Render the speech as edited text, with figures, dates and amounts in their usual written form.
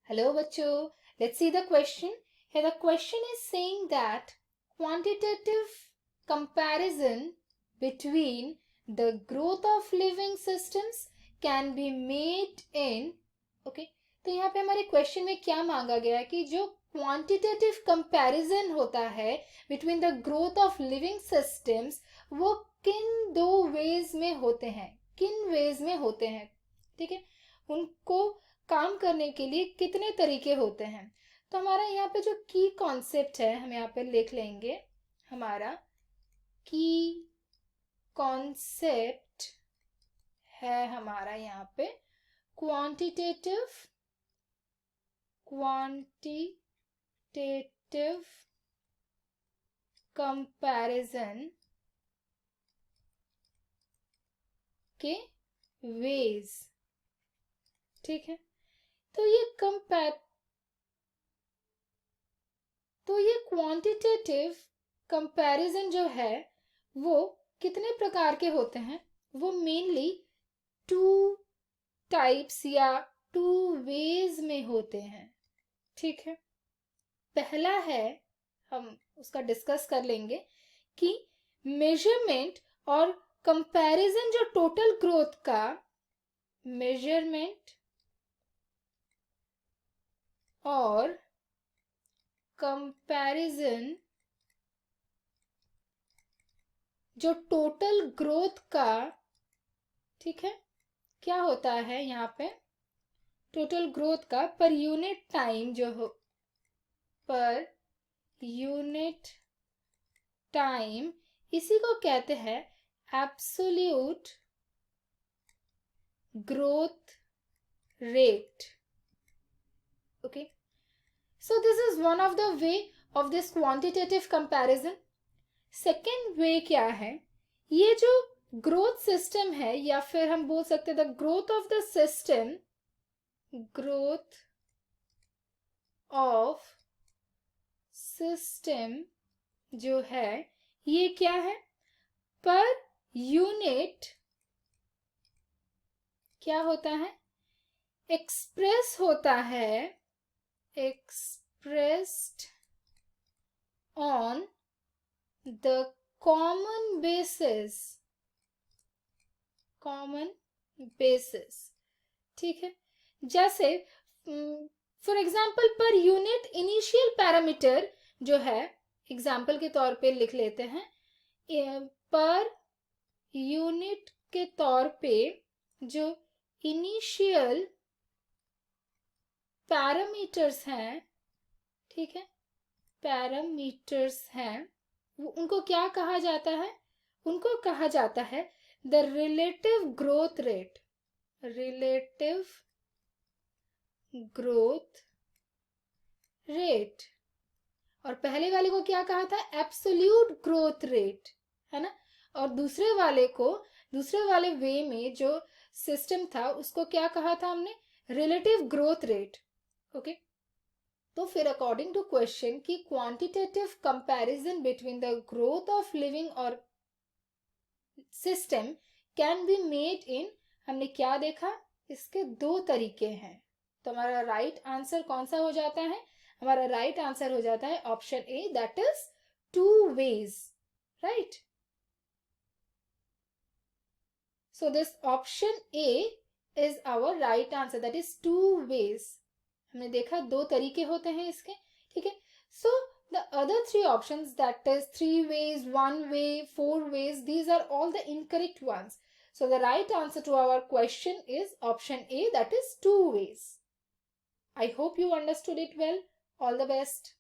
Hello, bachcho. Let's see the question. Here, the question is saying that quantitative comparison between the growth of living systems can be made in okay. तो यहाँ पे हमारे question में क्या मांगा गया है कि जो क्वांटिटेटिव कंपैरिजन होता है between the growth of living systems वो किन दो वेज में होते हैं, किन वेज में होते हैं, ठीक है, उनको काम करने के लिए कितने तरीके होते हैं। तो हमारा यहाँ पे जो की कॉन्सेप्ट है हम यहाँ पे लिख लेंगे। हमारा की कॉन्सेप्ट है हमारा यहाँ पे क्वांटिटेटिव कंपैरिजन के वेज, ठीक है। तो ये क्वांटिटेटिव कंपैरिजन जो है वो कितने प्रकार के होते हैं, वो मेनली टू टाइप्स या टू वेज में होते हैं, ठीक है। पहला है, हम उसका डिस्कस कर लेंगे कि मेजरमेंट और कंपैरिजन, जो टोटल ग्रोथ का मेजरमेंट और कंपैरिजन, जो टोटल ग्रोथ का, ठीक है, क्या होता है यहाँ पे टोटल ग्रोथ का पर यूनिट टाइम जो हो, पर यूनिट टाइम, इसी को कहते हैं absolute growth rate. Okay, so this is one of the way of this quantitative comparison. Second way क्या है, ये जो ग्रोथ सिस्टम है या फिर हम बोल सकते हैं the growth of the system, growth of system जो है ये क्या है, पर यूनिट क्या होता है, एक्सप्रेस होता है, expressed on the common basis, ठीक है। जैसे for example per unit initial parameter जो है, एग्जाम्पल के तौर पे लिख लेते हैं, पर यूनिट के तौर पे जो इनिशियल पैरामीटर्स हैं, ठीक है, पैरामीटर्स हैं, वो उनको क्या कहा जाता है, उनको कहा जाता है the relative growth rate, relative growth rate. और पहले वाले को क्या कहा था, एब्सोल्यूट ग्रोथ रेट, है ना। और दूसरे वाले वे में जो सिस्टम था उसको क्या कहा था हमने, रिलेटिव ग्रोथ रेट। ओके, तो फिर अकॉर्डिंग टू क्वेश्चन की quantitative comparison between the growth of living और system can be made in, हमने क्या देखा, इसके दो तरीके हैं। तो हमारा राइट आंसर कौन सा हो जाता है, हमारा राइट आंसर हो जाता है option A, that is two ways, right. So this option A is our right answer, that is two ways. हमने देखा दो तरीके होते हैं इसके, ठीक है। So the other three options, that is 3 ways, 1 way, 4 ways, these are all the incorrect ones. So the right answer to our question is option A, that is 2 ways. I hope you understood it well. All the best.